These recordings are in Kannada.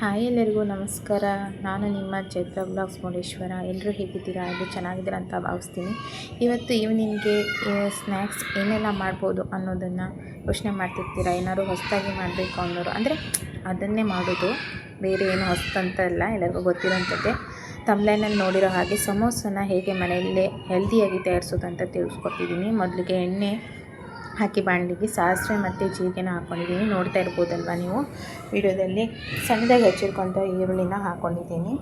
ಹಾಯ್ ಎಲ್ಲರಿಗೂ ನಮಸ್ಕಾರ. ನಾನು ನಿಮ್ಮ ಚೈತ್ರ ಬ್ಲಾಗ್ಸ್ ಮುರುಡೇಶ್ವರ. ಎಲ್ಲರೂ ಹೇಗಿದ್ದೀರಾ? ಎಲ್ಲರೂ ಚೆನ್ನಾಗಿದ್ದೀರಾ ಅಂತ ಭಾವಿಸ್ತೀನಿ. ಇವತ್ತು ಈವ್ನಿಂಗ್ಗೆ ಸ್ನ್ಯಾಕ್ಸ್ ಏನೆಲ್ಲ ಮಾಡ್ಬೋದು ಅನ್ನೋದನ್ನು ಯೋಚನೆ ಮಾಡ್ತಿರ್ತೀರಾ. ಏನಾದ್ರು ಹೊಸದಾಗಿ ಮಾಡಬೇಕು ಅನ್ನೋರು ಅಂದರೆ ಅದನ್ನೇ ಮಾಡೋದು, ಬೇರೆ ಏನು ಹೊಸದಂತ ಇಲ್ಲ, ಎಲ್ಲರಿಗೂ ಗೊತ್ತಿರೋಂಥದ್ದೇ. ತಮ್ಲೈನಲ್ಲಿ ನೋಡಿರೋ ಹಾಗೆ ಸಮೋಸನ ಹೇಗೆ ಮನೆಯಲ್ಲೇ ಹೆಲ್ದಿಯಾಗಿ ತಯಾರಿಸೋದು ಅಂತ ತಿಳಿಸ್ಕೊಟ್ಟಿದ್ದೀನಿ. ಮೊದಲಿಗೆ ಎಣ್ಣೆ ಹಾಕಿ ಬಾಣಲಿಗೆ ಸಾಸಿವೆ ಮತ್ತು ಜೀರಿಗೆನ ಹಾಕ್ಕೊಂಡಿದ್ದೀನಿ. ನೋಡ್ತಾ ಇರ್ಬೋದಲ್ವ ನೀವು ವಿಡಿಯೋದಲ್ಲಿ. ಸಣ್ಣದಾಗಿ ಹೆಚ್ಚಿಟ್ಕೊಂತ ಈರುಳ್ಳಿನ ಹಾಕ್ಕೊಂಡಿದ್ದೀನಿ.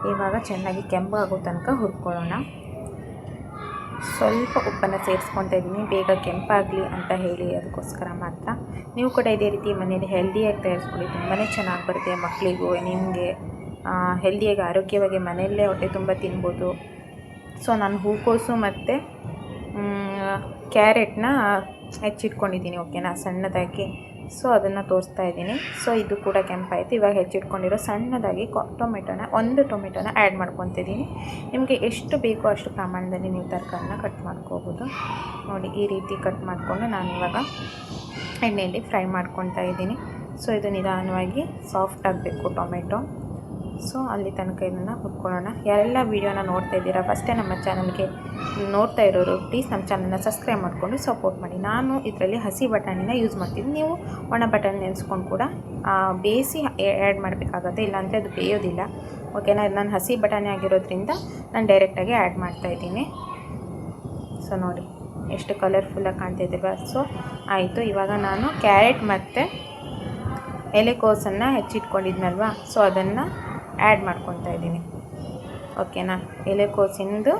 ಇವಾಗ ಚೆನ್ನಾಗಿ ಕೆಂಪಾಗೋ ತನಕ ಹುರ್ಕೊಳ್ಳೋಣ. ಸ್ವಲ್ಪ ಉಪ್ಪನ್ನು ಸೇರಿಸ್ಕೊತಾ ಇದ್ದೀನಿ, ಬೇಗ ಕೆಂಪಾಗಲಿ ಅಂತ ಹೇಳಿ, ಅದಕ್ಕೋಸ್ಕರ ಮಾತ್ರ. ನೀವು ಕೂಡ ಇದೇ ರೀತಿ ಮನೇಲಿ ಹೆಲ್ದಿಯಾಗಿ ತಯಾರಿಸ್ಕೊಳ್ಳಿ, ತುಂಬಾ ಚೆನ್ನಾಗಿ ಬರುತ್ತೆ. ಮಕ್ಕಳಿಗೂ ನಿಮಗೆ ಹೆಲ್ದಿಯಾಗಿ ಆರೋಗ್ಯವಾಗಿ ಮನೆಯಲ್ಲೇ ಹೊಟ್ಟೆ ತುಂಬ ತಿನ್ಬೋದು. ಸೊ ನಾನು ಹೂಕೋಸು ಮತ್ತು ಕ್ಯಾರೆಟ್ನ ಹೆಚ್ಚಿಟ್ಕೊಂಡಿದ್ದೀನಿ, ಓಕೆನಾ, ಸಣ್ಣದಾಗಿ. ಸೊ ಅದನ್ನು ತೋರಿಸ್ತಾ ಇದ್ದೀನಿ. ಸೊ ಇದು ಕೂಡ ಕೆಂಪಾಯಿತು. ಇವಾಗ ಹೆಚ್ಚಿಟ್ಕೊಂಡಿರೋ ಸಣ್ಣದಾಗಿ ಒಂದು ಟೊಮೆಟೊನ ಆ್ಯಡ್ ಮಾಡ್ಕೊತಿದ್ದೀನಿ. ನಿಮಗೆ ಎಷ್ಟು ಬೇಕೋ ಅಷ್ಟು ಪ್ರಮಾಣದಲ್ಲಿ ನೀವು ತರಕಾರಿನ ಕಟ್ ಮಾಡ್ಕೋಬೋದು. ನೋಡಿ, ಈ ರೀತಿ ಕಟ್ ಮಾಡಿಕೊಂಡು ನಾನಿವಾಗ ಎಣ್ಣೆಯಲ್ಲಿ ಫ್ರೈ ಮಾಡ್ಕೊತಾ ಇದ್ದೀನಿ. ಸೊ ಇದು ನಿಧಾನವಾಗಿ ಸಾಫ್ಟ್ ಆಗಬೇಕು ಟೊಮೆಟೊ. ಸೊ ಅಲ್ಲಿ ತನಕ ಇದನ್ನು ಹುರ್ಕೊಳ್ಳೋಣ. ಯಾರೆಲ್ಲ ವೀಡಿಯೋನ ನೋಡ್ತಾ ಇದ್ದೀರಾ, ಫಸ್ಟೇ ನಮ್ಮ ಚಾನಲ್ಗೆ ನೋಡ್ತಾ ಇರೋರು ಪ್ಲೀಸ್ ನಮ್ಮ ಚಾನಲ್ನ ಸಬ್ಸ್ಕ್ರೈಬ್ ಮಾಡಿಕೊಂಡು ಸಪೋರ್ಟ್ ಮಾಡಿ. ನಾನು ಇದರಲ್ಲಿ ಹಸಿ ಬಟಾಣಿನ ಯೂಸ್ ಮಾಡ್ತೀನಿ. ನೀವು ಒಣ ಬಟಾಣಿ ನೆನೆಸ್ಕೊಂಡು ಕೂಡ ಬೇಯಿಸಿ ಆ್ಯಡ್ ಮಾಡಬೇಕಾಗತ್ತೆ, ಇಲ್ಲಾಂದರೆ ಅದು ಬೇಯೋದಿಲ್ಲ, ಓಕೆನಾ. ನಾನು ಹಸಿ ಬಟಾಣಿ ಆಗಿರೋದ್ರಿಂದ ನಾನು ಡೈರೆಕ್ಟಾಗಿ ಆ್ಯಡ್ ಮಾಡ್ತಾಯಿದ್ದೀನಿ. ಸೊ ನೋಡಿ ಎಷ್ಟು ಕಲರ್ಫುಲ್ಲಾಗಿ ಕಾಣ್ತಾ ಇದ್ದೀರಾ. ಸೊ ಆಯಿತು. ಇವಾಗ ನಾನು ಕ್ಯಾರೆಟ್ ಮತ್ತು ಎಲೆಕೋಸನ್ನು ಹೆಚ್ಚಿಟ್ಕೊಂಡಿದ್ನಲ್ವ, ಸೊ ಅದನ್ನು ಆ್ಯಡ್ ಮಾಡ್ಕೊತಾ ಇದ್ದೀನಿ, ಓಕೆನಾ. ಎಲೆಕೋಸಿಂದು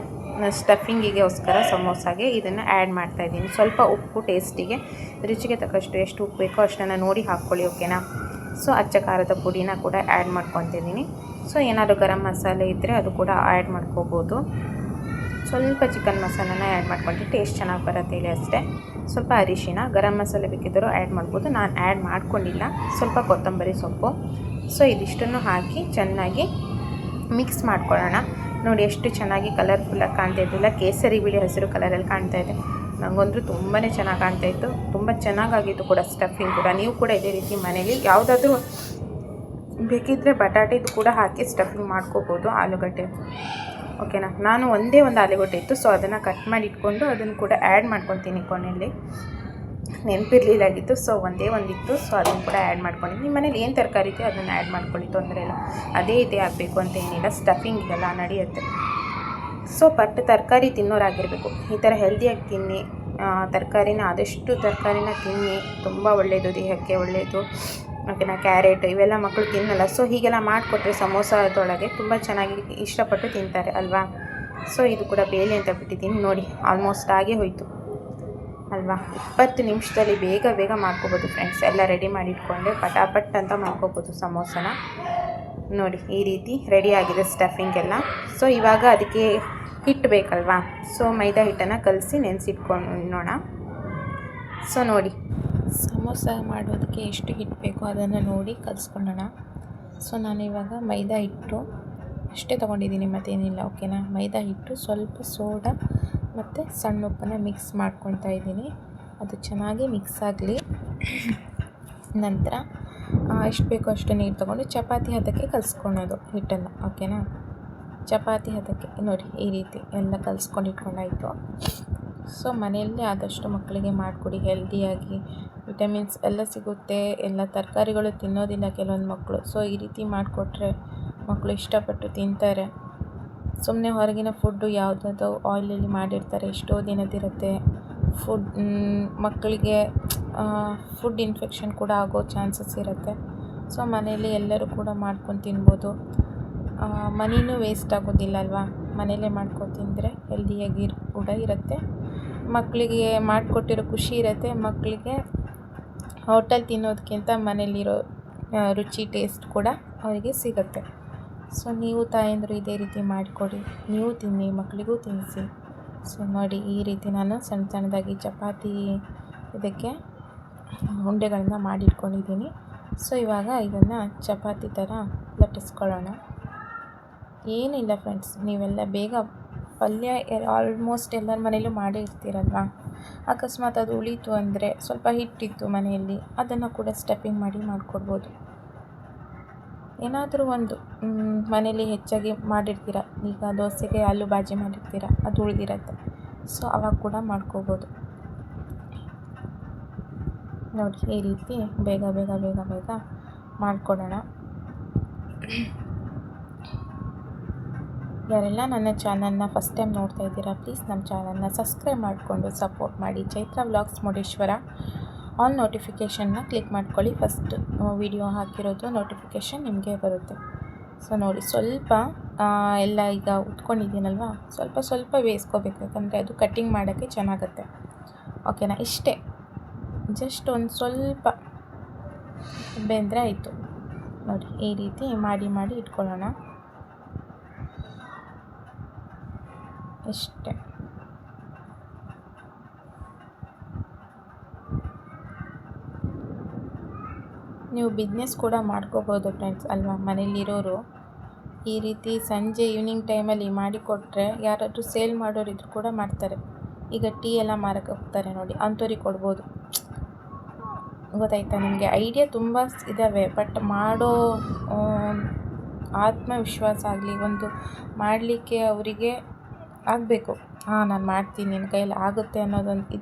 ಸ್ಟಫಿಂಗಿಗೋಸ್ಕರ ಸಮೋಸಾಗೆ ಇದನ್ನು ಆ್ಯಡ್ ಮಾಡ್ತಾಯಿದ್ದೀನಿ. ಸ್ವಲ್ಪ ಉಪ್ಪು ಟೇಸ್ಟಿಗೆ, ರುಚಿಗೆ ತಕ್ಕಷ್ಟು ಎಷ್ಟು ಉಪ್ಪು ಬೇಕೋ ಅಷ್ಟನ್ನು ನೋಡಿ ಹಾಕ್ಕೊಳ್ಳಿ, ಓಕೆನಾ. ಸೊ ಅಚ್ಚ ಖಾರದ ಪುಡಿನ ಕೂಡ ಆ್ಯಡ್ ಮಾಡ್ಕೊತಿದ್ದೀನಿ. ಸೊ ಏನಾದರೂ ಗರಂ ಮಸಾಲೆ ಇದ್ದರೆ ಅದು ಕೂಡ ಆ್ಯಡ್ ಮಾಡ್ಕೋಬೋದು. ಸ್ವಲ್ಪ ಚಿಕನ್ ಮಸಾಲನ ಆ್ಯಡ್ ಮಾಡ್ಕೊಳ್ತೀನಿ, ಟೇಸ್ಟ್ ಚೆನ್ನಾಗಿ ಬರುತ್ತೆ ಇಲ್ಲಿ ಅಷ್ಟೇ. ಸ್ವಲ್ಪ ಅರಿಶಿನ, ಗರಂ ಮಸಾಲೆ ಬೇಕಿದ್ದರೂ ಆ್ಯಡ್ ಮಾಡ್ಬೋದು, ನಾನು ಆ್ಯಡ್ ಮಾಡ್ಕೊಂಡಿಲ್ಲ. ಸ್ವಲ್ಪ ಕೊತ್ತಂಬರಿ ಸೊಪ್ಪು. ಸೊ ಇದಿಷ್ಟನ್ನು ಹಾಕಿ ಚೆನ್ನಾಗಿ ಮಿಕ್ಸ್ ಮಾಡ್ಕೊಳ್ಳೋಣ. ನೋಡಿ ಎಷ್ಟು ಚೆನ್ನಾಗಿ ಕಲರ್ಫುಲ್ಲಾಗಿ ಕಾಣ್ತಾ ಇದ್ದಿಲ್ಲ, ಕೇಸರಿ ಬಿಳಿ ಹಸಿರು ಕಲರಲ್ಲಿ ಕಾಣ್ತಾ ಇದೆ. ನನಗಂತೂ ತುಂಬಾ ಚೆನ್ನಾಗಿ ಕಾಣ್ತಾಯಿತ್ತು, ತುಂಬ ಚೆನ್ನಾಗಾಗಿತ್ತು ಕೂಡ ಸ್ಟಫಿಂಗ್ ಕೂಡ. ನೀವು ಕೂಡ ಇದೇ ರೀತಿ ಮನೇಲಿ ಯಾವುದಾದ್ರೂ ಬೇಕಿದ್ದರೆ ಬಟಾಟೆದು ಕೂಡ ಹಾಕಿ ಸ್ಟಫಿಂಗ್ ಮಾಡ್ಕೋಬೋದು, ಆಲೂಗಡ್ಡೆ, ಓಕೆನಾ. ನಾನು ಒಂದೇ ಒಂದು ಆಲೂಗಡ್ಡೆ ಇತ್ತು, ಸೊ ಅದನ್ನು ಕಟ್ ಮಾಡಿ ಇಟ್ಕೊಂಡು ಅದನ್ನು ಕೂಡ ಆ್ಯಡ್ ಮಾಡ್ಕೊತೀನಿ ಕೊನೆಯಲ್ಲಿ. ನೆನಪಿರಲಿಲ್ಲಾಗಿತ್ತು, ಸೊ ಒಂದೇ ಒಂದಿತ್ತು, ಸೊ ಅದನ್ನು ಕೂಡ ಆ್ಯಡ್ ಮಾಡ್ಕೊಂಡಿದ್ದೀನಿ. ನಿಮ್ಮ ಮನೇಲಿ ಏನು ತರಕಾರಿ ಇದೆಯೋ ಅದನ್ನು ಆ್ಯಡ್ ಮಾಡ್ಕೊಳ್ಳಿ, ತೊಂದರೆ ಇಲ್ಲ. ಅದೇ ಇದೇ ಆಗಬೇಕು ಅಂತ ಏನಿಲ್ಲ, ಸ್ಟಫಿಂಗಿಗೆಲ್ಲ ನಡೆಯುತ್ತೆ. ಸೊ ತರಕಾರಿ ತಿನ್ನೋರಾಗಿರಬೇಕು, ಈ ಥರ ಹೆಲ್ದಿಯಾಗಿ ತಿನ್ನಿ. ತರಕಾರಿನ ಆದಷ್ಟು ತರಕಾರಿನ ತಿನ್ನಿ, ತುಂಬ ಒಳ್ಳೆಯದು, ದೇಹಕ್ಕೆ ಒಳ್ಳೆಯದು, ಓಕೆನಾ. ಕ್ಯಾರೆಟ್ ಇವೆಲ್ಲ ಮಕ್ಕಳು ತಿನ್ನಲ್ಲ, ಸೊ ಹೀಗೆಲ್ಲ ಮಾಡಿಕೊಟ್ರೆ ಸಮೋಸದೊಳಗೆ ತುಂಬ ಚೆನ್ನಾಗಿ ಇಷ್ಟಪಟ್ಟು ತಿಂತಾರೆ ಅಲ್ವಾ. ಸೊ ಇದು ಕೂಡ ಬೇಳೆ ಅಂತ ಬಿಟ್ಟಿದ್ದೀನಿ. ನೋಡಿ ಆಲ್ಮೋಸ್ಟ್ ಆಗೇ ಹೋಯಿತು ಅಲ್ವಾ. 20 ನಿಮಿಷದಲ್ಲಿ ಬೇಗ ಮಾಡ್ಕೋಬೋದು ಫ್ರೆಂಡ್ಸ್. ಎಲ್ಲ ರೆಡಿ ಮಾಡಿ ಇಟ್ಕೊಂಡೆ ಪಟಾಪಟ್ ಅಂತ ಮಾಡ್ಕೋಬೋದು ಸಮೋಸನ. ನೋಡಿ ಈ ರೀತಿ ರೆಡಿಯಾಗಿದೆ ಸ್ಟಫಿಂಗ್ ಎಲ್ಲ. ಸೊ ಇವಾಗ ಅದಕ್ಕೆ ಹಿಟ್ಟು ಬೇಕಲ್ವಾ, ಸೊ ಮೈದಾ ಹಿಟ್ಟನ್ನು ಕಲಸಿ ನೆನೆಸಿಟ್ಕೊಳ್ಳೋಣ. ಸೊ ನೋಡಿ ಸಮೋಸ ಮಾಡೋದಕ್ಕೆ ಎಷ್ಟು ಹಿಟ್ಟು ಬೇಕೋ ಅದನ್ನು ನೋಡಿ ಕಲಿಸ್ಕೊಳ್ಳೋಣ. ಸೊ ನಾನಿವಾಗ ಮೈದಾ ಹಿಟ್ಟು ಅಷ್ಟೇ ತೊಗೊಂಡಿದ್ದೀನಿ, ಮತ್ತೇನಿಲ್ಲ, ಓಕೆನಾ. ಮೈದಾ ಹಿಟ್ಟು, ಸ್ವಲ್ಪ ಸೋಡಾ ಮತ್ತು ಸಣ್ಣ ಉಪ್ಪನ್ನು ಮಿಕ್ಸ್ ಮಾಡ್ಕೊತಾ ಇದ್ದೀನಿ. ಅದು ಚೆನ್ನಾಗಿ ಮಿಕ್ಸ್ ಆಗಲಿ. ನಂತರ ಎಷ್ಟು ಬೇಕೋ ಅಷ್ಟು ನೀರು ತೊಗೊಂಡು ಚಪಾತಿ ಹದಕ್ಕೆ ಕಲಿಸ್ಕೊಳೋದು ಹಿಟ್ಟನ್ನು, ಓಕೆನಾ. ಚಪಾತಿ ಹದಕ್ಕೆ ನೋಡಿ ಈ ರೀತಿ ಎಲ್ಲ ಕಲಿಸ್ಕೊಂಡು ಇಟ್ಕೊಂಡಾಯಿತು. ಸೊ ಮನೆಯಲ್ಲೇ ಆದಷ್ಟು ಮಕ್ಕಳಿಗೆ ಮಾಡಿಕೊಡಿ, ಹೆಲ್ದಿಯಾಗಿ ವಿಟಮಿನ್ಸ್ ಎಲ್ಲ ಸಿಗುತ್ತೆ. ಎಲ್ಲ ತರಕಾರಿಗಳು ತಿನ್ನೋದಿಲ್ಲ ಕೆಲವೊಂದು ಮಕ್ಕಳು, ಸೊ ಈ ರೀತಿ ಮಾಡಿಕೊಟ್ರೆ ಮಕ್ಕಳು ಇಷ್ಟಪಟ್ಟು ತಿಂತಾರೆ. ಸುಮ್ಮನೆ ಹೊರಗಿನ ಫುಡ್ಡು ಯಾವುದಾದ್ರು ಆಯಿಲಲ್ಲಿ ಮಾಡಿರ್ತಾರೆ, ಎಷ್ಟೋ ದಿನದಿರುತ್ತೆ ಫುಡ್. ಮಕ್ಕಳಿಗೆ ಫುಡ್ ಇನ್ಫೆಕ್ಷನ್ ಕೂಡ ಆಗೋ ಚಾನ್ಸಸ್ ಇರುತ್ತೆ. ಸೊ ಮನೇಲಿ ಎಲ್ಲರೂ ಕೂಡ ಮಾಡ್ಕೊಂಡು ತಿನ್ಬೋದು, ಮನಿನೂ ವೇಸ್ಟ್ ಆಗೋದಿಲ್ಲ ಅಲ್ವಾ. ಮನೇಲೇ ಮಾಡ್ಕೊಂಡು ತಿಂದರೆ ಹೆಲ್ದಿಯಾಗಿ ಕೂಡ ಇರುತ್ತೆ, ಮಕ್ಕಳಿಗೆ ಮಾಡಿಕೊಟ್ಟಿರೋ ಖುಷಿ ಇರುತ್ತೆ. ಮಕ್ಕಳಿಗೆ ಹೋಟೆಲ್ ತಿನ್ನೋದಕ್ಕಿಂತ ಮನೇಲಿರೋ ರುಚಿ ಟೇಸ್ಟ್ ಕೂಡ ಅವರಿಗೆ ಸಿಗುತ್ತೆ. ಸೊ ನೀವು ತಾಯಂದಿರು ಇದೇ ರೀತಿ ಮಾಡಿಕೊಡಿ, ನೀವು ತಿನ್ನಿ, ಮಕ್ಕಳಿಗೂ ತಿನ್ನಿಸಿ. ಸೊ ನೋಡಿ ಈ ರೀತಿ ನಾನು ಸಣ್ಣದಾಗಿ ಚಪಾತಿ ಇದಕ್ಕೆ ಉಂಡೆಗಳನ್ನ ಮಾಡಿಟ್ಕೊಂಡಿದ್ದೀನಿ. ಸೊ ಇವಾಗ ಇದನ್ನು ಚಪಾತಿ ಥರ ಲಟ್ಟಿಸ್ಕೊಳ್ಳೋಣ. ಏನಿಲ್ಲ ಫ್ರೆಂಡ್ಸ್, ನೀವೆಲ್ಲ ಬೇಗ ಪಲ್ಯ ಆಲ್ಮೋಸ್ಟ್ ಎಲ್ಲರ ಮನೇಲೂ ಮಾಡೇ ಇರ್ತೀರಲ್ವ. ಅಕಸ್ಮಾತ್ ಅದು ಉಳೀತು ಅಂದರೆ ಸ್ವಲ್ಪ ಹಿಟ್ಟಿತ್ತು ಮನೆಯಲ್ಲಿ, ಅದನ್ನು ಕೂಡ ಸ್ಟಫಿಂಗ್ ಮಾಡಿ ಮಾಡಿಕೊಡ್ಬೋದು. ಏನಾದರೂ ಒಂದು ಮನೇಲಿ ಹೆಚ್ಚಾಗಿ ಮಾಡಿರ್ತೀರ, ಈಗ ದೋಸೆಗೆ ಆಲೂ ಭಾಜಿ ಮಾಡಿರ್ತೀರ, ಅದು ಉಳಿದಿರತ್ತೆ. ಸೊ ಅವಾಗ ಕೂಡ ಮಾಡ್ಕೋಬೋದು. ನೋಡಿ ಈ ರೀತಿ ಬೇಗ ಬೇಗ ಬೇಗ ಬೇಗ ಮಾಡಿಕೊಡೋಣ. ಯಾರೆಲ್ಲ ನನ್ನ ಚಾನಲ್ನ ಫಸ್ಟ್ ಟೈಮ್ ನೋಡ್ತಾ ಇದ್ದೀರಾ, ಪ್ಲೀಸ್ ನಮ್ಮ ಚಾನಲ್ನ ಸಬ್ಸ್ಕ್ರೈಬ್ ಮಾಡಿಕೊಂಡು ಸಪೋರ್ಟ್ ಮಾಡಿ. ಚೈತ್ರ ವ್ಲಾಗ್ಸ್ ಮುರುಡೇಶ್ವರ ಆಲ್ ನೋಟಿಫಿಕೇಷನ್ನ ಕ್ಲಿಕ್ ಮಾಡ್ಕೊಳ್ಳಿ. ಫಸ್ಟ್ ವಿಡಿಯೋ ಹಾಕಿರೋದು ನೋಟಿಫಿಕೇಷನ್ ನಿಮಗೆ ಬರುತ್ತೆ. ಸೊ ನೋಡಿ, ಸ್ವಲ್ಪ ಎಲ್ಲ ಈಗ ಉಟ್ಕೊಂಡಿದ್ದೀನಲ್ವ, ಸ್ವಲ್ಪ ಸ್ವಲ್ಪ ಬೇಯಿಸ್ಕೋಬೇಕು, ಯಾಕಂದರೆ ಅದು ಕಟ್ಟಿಂಗ್ ಮಾಡೋಕ್ಕೆ ಚೆನ್ನಾಗುತ್ತೆ. ಓಕೆನಾ? ಇಷ್ಟೇ, ಜಸ್ಟ್ ಒಂದು ಸ್ವಲ್ಪ ಬೆಂದರೆ ಆಯಿತು. ನೋಡಿ ಈ ರೀತಿ ಮಾಡಿ ಮಾಡಿ ಇಟ್ಕೊಳ್ಳೋಣ. ಇಷ್ಟೇ. ನೀವು ಬಿಸ್ನೆಸ್ ಕೂಡ ಮಾಡ್ಕೋಬೋದು ಫ್ರೆಂಡ್ಸ್ ಅಲ್ವಾ. ಮನೇಲಿರೋರು ಈ ರೀತಿ ಸಂಜೆ ಈವ್ನಿಂಗ್ ಟೈಮಲ್ಲಿ ಮಾಡಿಕೊಟ್ರೆ ಯಾರಾದರೂ ಸೇಲ್ ಮಾಡೋರಿದ್ರು ಕೂಡ ಮಾಡ್ತಾರೆ. ಈಗ ಟೀ ಎಲ್ಲ ಮಾರಕ್ಕೆ ಹೋಗ್ತಾರೆ ನೋಡಿ, ಅಂಥವ್ರಿಗೆ ಕೊಡ್ಬೋದು. ಗೊತ್ತಾಯ್ತಾ ನಿಮಗೆ? ಐಡಿಯಾ ತುಂಬ ಇದ್ದಾವೆ, ಬಟ್ ಮಾಡೋ ಆತ್ಮವಿಶ್ವಾಸ ಆಗಲಿ, ಒಂದು ಮಾಡಲಿಕ್ಕೆ ಅವರಿಗೆ ಆಗಬೇಕು. ನಾನು ಮಾಡ್ತೀನಿ, ನಿನ್ನ ಕೈಯಲ್ಲಿ ಆಗುತ್ತೆ ಅನ್ನೋದೊಂದು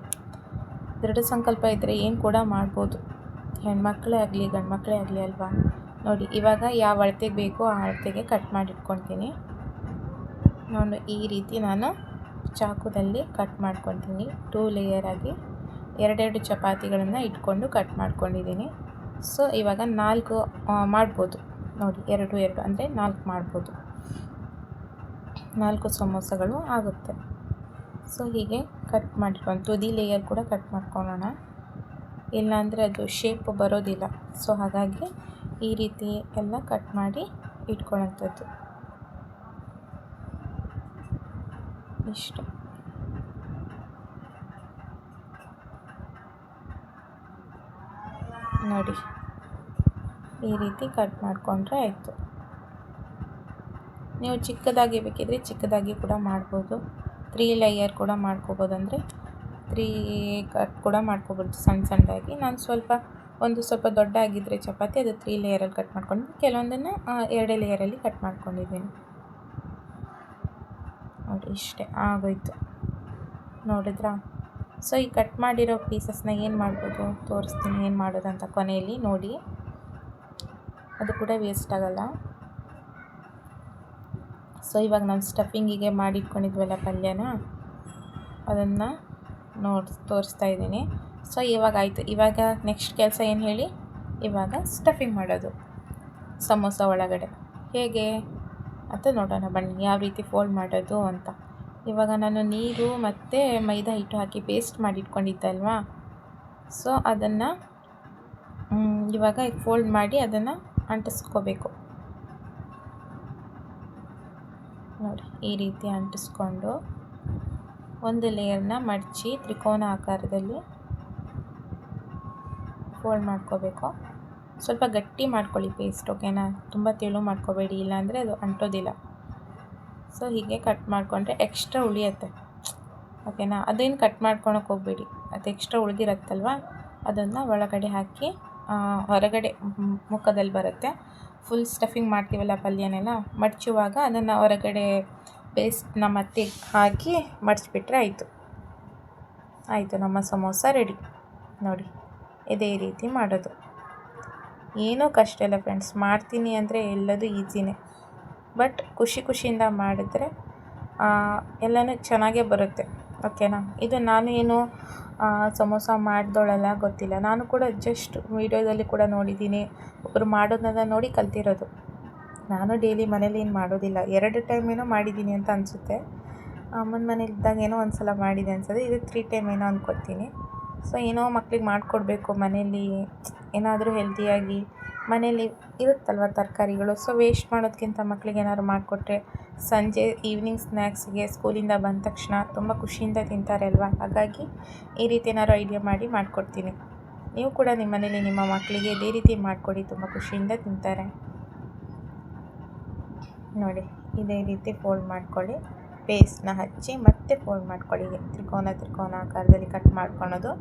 ದೃಢ ಸಂಕಲ್ಪ ಇದ್ದರೆ ಏನು ಕೂಡ ಮಾಡ್ಬೋದು. ಹೆಣ್ಮಕ್ಳೇ ಆಗಲಿ ಗಂಡು ಮಕ್ಕಳೇ ಆಗಲಿ ಅಲ್ವಾ. ನೋಡಿ ಇವಾಗ ಯಾವ ಅಳತೆಗೆ ಬೇಕೋ ಆ ಅಳತೆಗೆ ಕಟ್ ಮಾಡಿ ಇಟ್ಕೊತೀನಿ. ನೋಡಿ ಈ ರೀತಿ ನಾನು ಚಾಕುದಲ್ಲಿ ಕಟ್ ಮಾಡ್ಕೊತೀನಿ. 2 ಲೇಯರ್ ಆಗಿ 2 ಚಪಾತಿಗಳನ್ನು ಇಟ್ಕೊಂಡು ಕಟ್ ಮಾಡ್ಕೊಂಡಿದ್ದೀನಿ. ಸೊ ಇವಾಗ 4 ಮಾಡ್ಬೋದು. ನೋಡಿ 2 ಅಂದರೆ 4 ಮಾಡ್ಬೋದು. 4 ಸಮೋಸಗಳು ಆಗುತ್ತೆ. ಸೊ ಹೀಗೆ ಕಟ್ ಮಾಡ್ಕೊಂಡು ತುದಿ ಲೇಯರ್ ಕೂಡ ಕಟ್ ಮಾಡ್ಕೊಳ್ಳೋಣ, ಇಲ್ಲಾಂದರೆ ಅದು ಶೇಪ್ ಬರೋದಿಲ್ಲ. ಸೊ ಹಾಗಾಗಿ ಈ ರೀತಿ ಎಲ್ಲ ಕಟ್ ಮಾಡಿ ಇಟ್ಕೊಳ್ಳೋಂಥದ್ದು. ಇಷ್ಟು ನೋಡಿ, ಈ ರೀತಿ ಕಟ್ ಮಾಡಿಕೊಂಡ್ರೆ ಆಯಿತು. ನೀವು ಚಿಕ್ಕದಾಗಿ ಬೇಕಿದ್ರೆ ಚಿಕ್ಕದಾಗಿ ಕೂಡ ಮಾಡ್ಬೋದು. 3 ಲೇಯರ್ ಕೂಡ ಮಾಡ್ಕೋಬೋದು, ಅಂದರೆ 3 ಕಟ್ ಕೂಡ ಮಾಡ್ಕೋಬೋದು ಸಣ್ಣ ಸಣ್ಣದಾಗಿ. ನಾನು ಸ್ವಲ್ಪ ದೊಡ್ಡ ಆಗಿದ್ದರೆ ಚಪಾತಿ, ಅದು 3 ಲೇಯರಲ್ಲಿ ಕಟ್ ಮಾಡ್ಕೊಂಡು, ಕೆಲವೊಂದನ್ನು 2 ಲೇಯರಲ್ಲಿ ಕಟ್ ಮಾಡ್ಕೊಂಡಿದ್ದೀನಿ. ನೋಡಿ ಇಷ್ಟೇ ಆಗೋಯ್ತು, ನೋಡಿದ್ರಾ? ಸೊ ಈ ಕಟ್ ಮಾಡಿರೋ ಪೀಸಸ್ನ ಏನು ಮಾಡ್ಬೋದು ತೋರಿಸ್ತೀನಿ, ಏನು ಮಾಡೋದಂತ ಕೊನೆಯಲ್ಲಿ ನೋಡಿ. ಅದು ಕೂಡ ವೇಸ್ಟ್ ಆಗೋಲ್ಲ. ಸೊ ಇವಾಗ ನಾನು ಸ್ಟಫಿಂಗಿಗೆ ಮಾಡಿಟ್ಕೊಂಡಿದ್ವಲ್ಲ ಪಲ್ಯನ, ಅದನ್ನು ತೋರಿಸ್ತಾ ಇದ್ದೀನಿ. ಸೊ ಇವಾಗ ಆಯಿತು. ಇವಾಗ ನೆಕ್ಸ್ಟ್ ಕೆಲಸ ಏನು ಹೇಳಿ? ಇವಾಗ ಸ್ಟಫಿಂಗ್ ಮಾಡೋದು ಸಮೋಸ ಒಳಗಡೆ ಹೇಗೆ ಅಂತ ನೋಡೋಣ ಬನ್ನಿ, ಯಾವ ರೀತಿ ಫೋಲ್ಡ್ ಮಾಡೋದು ಅಂತ. ಇವಾಗ ನಾನು ನೀರು ಮತ್ತು ಮೈದಾ ಹಿಟ್ಟು ಹಾಕಿ ಪೇಸ್ಟ್ ಮಾಡಿಟ್ಕೊಂಡಿದ್ದಲ್ವಾ, ಸೊ ಅದನ್ನು ಇವಾಗ ಫೋಲ್ಡ್ ಮಾಡಿ ಅದನ್ನು ಅಂಟಿಸ್ಕೋಬೇಕು. ನೋಡಿ ಈ ರೀತಿ ಅಂಟಿಸ್ಕೊಂಡು ಒಂದು ಲೇಯರ್ನ ಮಡಚಿ ತ್ರಿಕೋನ ಆಕಾರದಲ್ಲಿ ಫೋಲ್ಡ್ ಮಾಡ್ಕೋಬೇಕು. ಸ್ವಲ್ಪ ಗಟ್ಟಿ ಮಾಡ್ಕೊಳ್ಳಿ ಪೇಸ್ಟ್, ಓಕೆನಾ? ತುಂಬ ತೆಳು ಮಾಡ್ಕೋಬೇಡಿ, ಇಲ್ಲಾಂದರೆ ಅದು ಅಂಟೋದಿಲ್ಲ. ಸೊ ಹೀಗೆ ಕಟ್ ಮಾಡಿಕೊಂಡ್ರೆ ಎಕ್ಸ್ಟ್ರಾ ಉಳಿಯುತ್ತೆ, ಓಕೆನಾ? ಅದೇನು ಕಟ್ ಮಾಡ್ಕೊಳಕ್ಕೆ ಹೋಗಬೇಡಿ, ಅದು ಎಕ್ಸ್ಟ್ರಾ ಉಳಿದಿರತ್ತಲ್ವ ಅದನ್ನು ಒಳಗಡೆ ಹಾಕಿ ಹೊರಗಡೆ ಮುಖದಲ್ಲಿ ಬರುತ್ತೆ. ಫುಲ್ ಸ್ಟಫಿಂಗ್ ಮಾಡ್ತೀವಲ್ಲ ಪಲ್ಯನೆಲ್ಲ, ಮಡಚುವಾಗ ಅದನ್ನು ಹೊರಗಡೆ ಪೇಸ್ಟ್ನ ಮತ್ತೆ ಹಾಕಿ ಮಡಚಿಬಿಟ್ರೆ ಆಯಿತು, ನಮ್ಮ ಸಮೋಸ ರೆಡಿ. ನೋಡಿ ಇದೇ ರೀತಿ ಮಾಡೋದು, ಏನೂ ಕಷ್ಟ ಇಲ್ಲ ಫ್ರೆಂಡ್ಸ್. ಮಾಡ್ತೀನಿ ಅಂದರೆ ಎಲ್ಲದೂ ಈಸಿನೇ, ಬಟ್ ಖುಷಿಯಿಂದ ಮಾಡಿದ್ರೆ ಎಲ್ಲನೂ ಚೆನ್ನಾಗೇ ಬರುತ್ತೆ, ಓಕೆನಾ? ಇದು ನಾನು ಏನು ಸಮೋಸ ಮಾಡಿದೋಳಲ್ಲ, ಗೊತ್ತಿಲ್ಲ. ನಾನು ಕೂಡ ಜಸ್ಟ್ ವೀಡಿಯೋದಲ್ಲಿ ಕೂಡ ನೋಡಿದ್ದೀನಿ, ಒಬ್ಬರು ಮಾಡೋದನ್ನ ನೋಡಿ ಕಲ್ತಿರೋದು. ನಾನು ಡೈಲಿ ಮನೇಲಿ ಏನು ಮಾಡೋದಿಲ್ಲ, 2 ಟೈಮ್ ಏನೋ ಮಾಡಿದ್ದೀನಿ ಅಂತ ಅನಿಸುತ್ತೆ. ಅಮ್ಮನ ಮನೇಲಿದ್ದಾಗ ಏನೋ ಒಂದು ಸಲ ಮಾಡಿದೆ ಅನ್ಸೋದು, ಇದು 3 ಟೈಮ್ ಏನೋ ಅಂದ್ಕೊತೀನಿ. ಸೊ ಏನೋ ಮಕ್ಳಿಗೆ ಮಾಡಿಕೊಡ್ಬೇಕು ಮನೇಲಿ, ಏನಾದರೂ ಹೆಲ್ತಿಯಾಗಿ ಮನೇಲಿ ಇರುತ್ತಲ್ವ ತರಕಾರಿಗಳು. ಸೊ ವೇಸ್ಟ್ ಮಾಡೋದಕ್ಕಿಂತ ಮಕ್ಳಿಗೆ ಏನಾದ್ರು ಮಾಡಿಕೊಟ್ರೆ ಸಂಜೆ ಈವ್ನಿಂಗ್ ಸ್ನ್ಯಾಕ್ಸಿಗೆ ಸ್ಕೂಲಿಂದ ಬಂದ ತಕ್ಷಣ ತುಂಬ ಖುಷಿಯಿಂದ ತಿಂತಾರೆ ಅಲ್ವಾ. ಹಾಗಾಗಿ ಈ ರೀತಿ ಏನಾದ್ರು ಐಡಿಯಾ ಮಾಡಿ ಮಾಡಿಕೊಡ್ತೀನಿ. ನೀವು ಕೂಡ ನಿಮ್ಮ ಮನೇಲಿ ನಿಮ್ಮ ಮಕ್ಕಳಿಗೆ ಇದೇ ರೀತಿ ಮಾಡಿಕೊಡಿ, ತುಂಬ ಖುಷಿಯಿಂದ ತಿಂತಾರೆ. ನೋಡಿ ಇದೇ ರೀತಿ ಫೋಲ್ಡ್ ಮಾಡ್ಕೊಳ್ಳಿ, ಪೇಸ್ಟ್ನ ಹಚ್ಚಿ ಮತ್ತೆ ಫೋಲ್ಡ್ ಮಾಡ್ಕೊಳ್ಳಿ. ತ್ರಿಕೋನ ಆಕಾರದಲ್ಲಿ ಕಟ್ ಮಾಡ್ಕೊಳೋದು,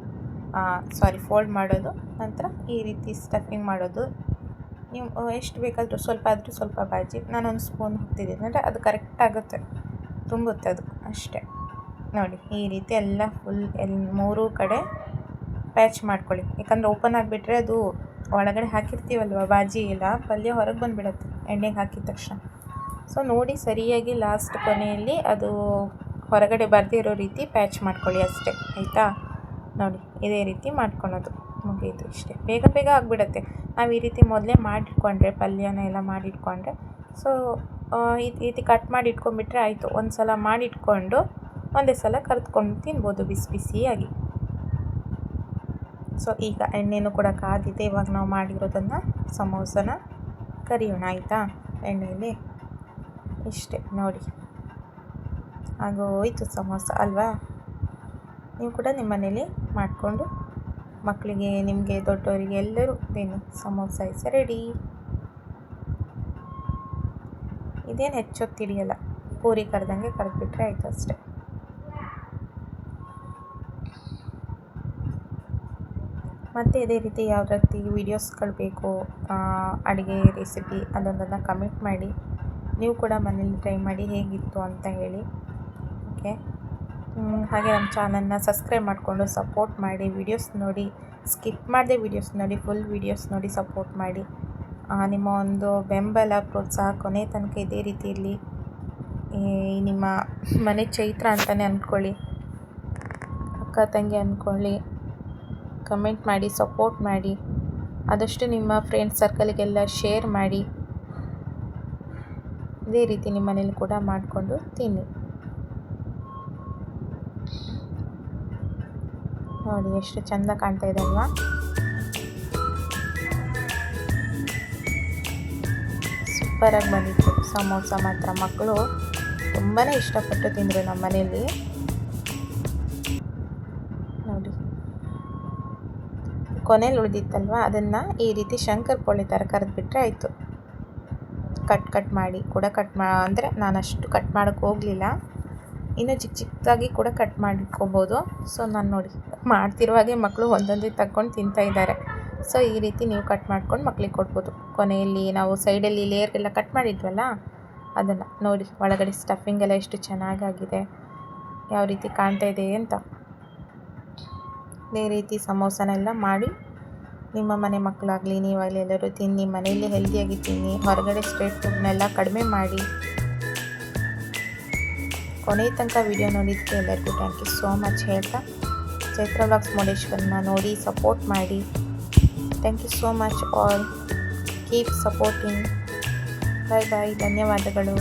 ಫೋಲ್ಡ್ ಮಾಡೋದು, ನಂತರ ಈ ರೀತಿ ಸ್ಟಫಿಂಗ್ ಮಾಡೋದು. ನೀವು ಎಷ್ಟು ಬೇಕಾದರೂ ಸ್ವಲ್ಪ ಆದರೂ ಸ್ವಲ್ಪ ಬಾಜಿ ನಾನೊಂದು ಸ್ಪೂನ್ ಹಾಕ್ತಿದ್ದೀನಿ ಅಂದರೆ ಅದು ಕರೆಕ್ಟ್ ಆಗುತ್ತೆ, ತುಂಬುತ್ತೆ ಅದು ಅಷ್ಟೇ. ನೋಡಿ ಈ ರೀತಿ ಎಲ್ಲ ಫುಲ್ ಮೂರೂ ಕಡೆ ಪ್ಯಾಚ್ ಮಾಡ್ಕೊಳ್ಳಿ. ಯಾಕಂದರೆ ಓಪನ್ ಆಗಿಬಿಟ್ರೆ ಅದು ಒಳಗಡೆ ಹಾಕಿರ್ತೀವಲ್ವ ಬಾಜಿ ಎಲ್ಲ ಪಲ್ಯ ಹೊರಗೆ ಬಂದುಬಿಡುತ್ತೆ ಎಣ್ಣೆಗೆ ಹಾಕಿದ ತಕ್ಷಣ. ಸೊ ನೋಡಿ ಸರಿಯಾಗಿ ಲಾಸ್ಟ್ ಕೊನೆಯಲ್ಲಿ ಅದು ಹೊರಗಡೆ ಬರ್ದಿರೋ ರೀತಿ ಪ್ಯಾಚ್ ಮಾಡ್ಕೊಳ್ಳಿ ಅಷ್ಟೇ, ಆಯಿತಾ. ನೋಡಿ ಇದೇ ರೀತಿ ಮಾಡ್ಕೊಳೋದು, ಮುಗಿಯಿತು ಇಷ್ಟೇ. ಬೇಗ ಬೇಗ ಆಗಿಬಿಡುತ್ತೆ ನಾವು ಈ ರೀತಿ ಮೊದಲೇ ಮಾಡಿಟ್ಕೊಂಡ್ರೆ, ಪಲ್ಯನ ಎಲ್ಲ ಮಾಡಿಟ್ಕೊಂಡ್ರೆ. ಸೊ ಈ ರೀತಿ ಕಟ್ ಮಾಡಿ ಇಟ್ಕೊಂಡ್ಬಿಟ್ರೆ ಆಯಿತು. ಒಂದು ಸಲ ಮಾಡಿಟ್ಕೊಂಡು ಒಂದೇ ಸಲ ಕರೆದುಕೊಂಡು ತಿನ್ಬೋದು ಬಿಸಿ ಬಿಸಿಯಾಗಿ. ಸೊ ಈಗ ಎಣ್ಣೆನೂ ಕೂಡ ಕಾದಿದೆ. ಇವಾಗ ನಾವು ಮಾಡಿರೋದನ್ನು ಸಮೋಸನ ಕರಿಯೋಣ, ಆಯಿತಾ, ಎಣ್ಣೆಯಲ್ಲಿ. ಇಷ್ಟೇ ನೋಡಿ, ಆಗೋಯ್ತು ಸಮೋಸ ಅಲ್ವಾ. ನೀವು ಕೂಡ ನಿಮ್ಮ ಮನೇಲಿ ಮಾಡಿಕೊಂಡು ಮಕ್ಕಳಿಗೆ, ನಿಮಗೆ, ದೊಡ್ಡವರಿಗೆ ಎಲ್ಲರೂ ತಿನ್ನಿ. Samosa is ready. ಇದೇನು ಹೆಚ್ಚೊತ್ತು ಹಿಡಿಯಲ್ಲ, ಪೂರಿ ಕರೆದಂಗೆ ಕರೆದ್ಬಿಟ್ರೆ ಆಯಿತು ಅಷ್ಟೇ. ಮತ್ತು ಇದೇ ರೀತಿ ಯಾವ ರೀತಿ ವೀಡಿಯೋಸ್ಗಳು ಬೇಕು, ಅಡುಗೆ ರೆಸಿಪಿ, ಅದೊಂದನ್ನು ಕಮೆಂಟ್ ಮಾಡಿ. ನೀವು ಕೂಡ ಮನೇಲಿ ಟ್ರೈ ಮಾಡಿ ಹೇಗಿತ್ತು ಅಂತ ಹೇಳಿ. ಓಕೆ, ಹಾಗೆ ನಮ್ಮ ಚಾನಲ್ನ ಸಬ್ಸ್ಕ್ರೈಬ್ ಮಾಡಿಕೊಂಡು ಸಪೋರ್ಟ್ ಮಾಡಿ. ವೀಡಿಯೋಸ್ ನೋಡಿ, ಸ್ಕಿಪ್ ಮಾಡದೆ ವೀಡಿಯೋಸ್ ನೋಡಿ, ಫುಲ್ ವೀಡಿಯೋಸ್ ನೋಡಿ ಸಪೋರ್ಟ್ ಮಾಡಿ. ನಿಮ್ಮ ಒಂದು ಬೆಂಬಲ, ಪ್ರೋತ್ಸಾಹ ಕೊನೆ ತನಕ ಇದೇ ರೀತಿ ಇರಲಿ. ನಿಮ್ಮ ಮನೆ ಚೈತ್ರ ಅಂತಲೇ ಅಂದ್ಕೊಳ್ಳಿ, ಅಕ್ಕ ತಂಗಿ ಅಂದ್ಕೊಳ್ಳಿ. ಕಮೆಂಟ್ ಮಾಡಿ, ಸಪೋರ್ಟ್ ಮಾಡಿ. ಆದಷ್ಟು ನಿಮ್ಮ ಫ್ರೆಂಡ್ಸ್ ಸರ್ಕಲಿಗೆಲ್ಲ ಶೇರ್ ಮಾಡಿ. ಇದೇ ರೀತಿ ನಿಮ್ಮ ಮನೇಲಿ ಕೂಡ ಮಾಡಿಕೊಂಡು ತಿನ್ನಿ. ನೋಡಿ ಎಷ್ಟು ಚೆಂದ ಕಾಣ್ತಾ ಇದೆ ಅಲ್ವಾ. ಸೂಪರಾಗಿ ಬಂದಿತ್ತು ಸಮೋಸ ಮಾತ್ರ. ಮಕ್ಕಳು ತುಂಬಾ ಇಷ್ಟಪಟ್ಟು ತಿಂದರು ನಮ್ಮ ಮನೆಯಲ್ಲಿ. ನೋಡಿ ಕೊನೆಯಲ್ಲಿ ಉಳಿದಿತ್ತಲ್ವ, ಅದನ್ನು ಈ ರೀತಿ ಶಂಕರ್ ಪೋಳಿ ಥರ ಕರೆದ್ಬಿಟ್ರೆ ಆಯಿತು. ಕಟ್ ಮಾಡಿ ಕೂಡ ಅಂದರೆ ನಾನು ಅಷ್ಟು ಕಟ್ ಮಾಡೋಕ್ಕೆ ಹೋಗಲಿಲ್ಲ, ಇನ್ನೂ ಚಿಕ್ಕ ಚಿಕ್ಕದಾಗಿ ಕೂಡ ಕಟ್ ಮಾಡಿಟ್ಕೋಬೋದು. ಸೊ ನಾನು ನೋಡಿ ಮಾಡ್ತಿರುವಾಗೆ ಮಕ್ಕಳು ಒಂದೊಂದೇ ತಗೊಂಡು ತಿಂತಾಯಿದ್ದಾರೆ. ಸೊ ಈ ರೀತಿ ನೀವು ಕಟ್ ಮಾಡ್ಕೊಂಡು ಮಕ್ಕಳಿಗೆ ಕೊಡ್ಬೋದು. ಕೊನೆಯಲ್ಲಿ ನಾವು ಸೈಡಲ್ಲಿ ಲೇಯರ್ಗೆಲ್ಲ ಕಟ್ ಮಾಡಿದ್ವಲ್ಲ, ಅದನ್ನು ನೋಡಿ ಒಳಗಡೆ ಸ್ಟಫಿಂಗ್ ಎಲ್ಲ ಎಷ್ಟು ಚೆನ್ನಾಗಾಗಿದೆ, ಯಾವ ರೀತಿ ಕಾಣ್ತಾ ಇದೆ ಅಂತ. ಇದೇ ರೀತಿ ಸಮೋಸನೆಲ್ಲ ಮಾಡಿ ನಿಮ್ಮ ಮನೆ ಮಕ್ಕಳಾಗಲಿ ನೀವಾಗಲಿ ಎಲ್ಲರೂ ತಿನ್ನಿ. ಮನೆಯಲ್ಲಿ ಹೆಲ್ದಿಯಾಗಿ ತಿನ್ನಿ. ಹೊರಗಡೆ ಸ್ಟ್ರೀಟ್ ಫುಡ್ನೆಲ್ಲ ಕಡಿಮೆ ಮಾಡಿ. ಕೊನೆ ತನಕ ವಿಡಿಯೋ ನೋಡಿದ್ದಕ್ಕೆ ಎಲ್ಲರಿಗೂ ಥ್ಯಾಂಕ್ ಯು ಸೋ ಮಚ್ ಹೇಳ್ತಾ, ಚೈತ್ರ ವ್ಲಾಗ್ಸ್ ಮುರುಡೇಶ್ವರನ ನೋಡಿ ಸಪೋರ್ಟ್ ಮಾಡಿ. Thank you so much all. Keep supporting. Bye bye. ಧನ್ಯವಾದಗಳು.